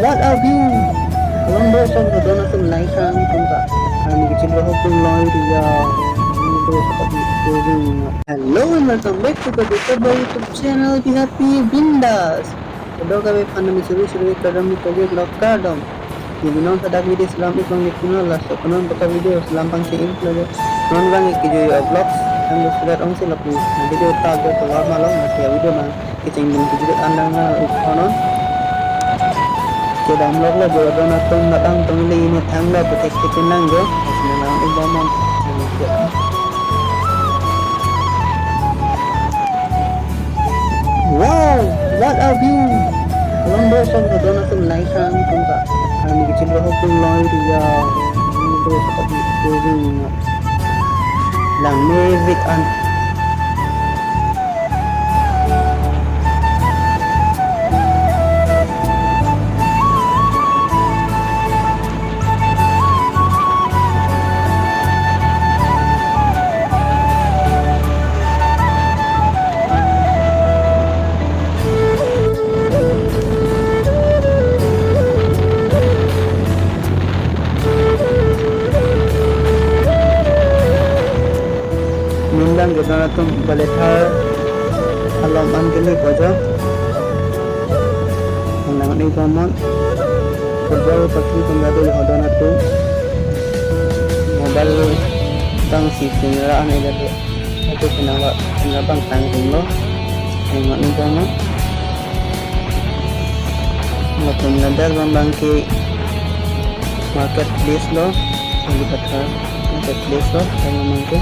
what a view! Along those of the Donatum Laikan Kunta and Gichil Hoping Lloyd. Hello and welcome back to the Discover YouTube channel. Be happy Bindas. Kedua kami pandemi seru-seru kadang kita blog kadang. Di binon pada video Islam itu yang dikenal lah. So kanon buka video selampang si influencer. Non bang ikut vlogs dan sudah orang sih laku. Video tag keluar malam masih video mah kita ingin juga andang konon. Kita vlog lah juga Donatum datang tengli ini tangga petek kecenang jo. Senang ubamam. Wow, what a view! Along those of the Donatum Laikan Kunta and Gichil Hoping Lloyd. Lang music and Mindang Donatum Balethar alam angkini kojo nang ni pamon kojo pakhi pengadu Donatum mobile tang si kamera ane jadi itu kenapa tanggung lo nang ni pamon matum nadar bangki marketplace lo yang dikatakan marketplace lo yang mangke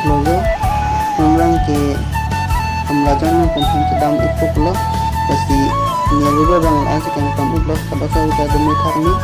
logo orang ke pembelajaran tentang sedang ikut lo pasti ni juga bang asik yang kamu blog pada saya demi hari ini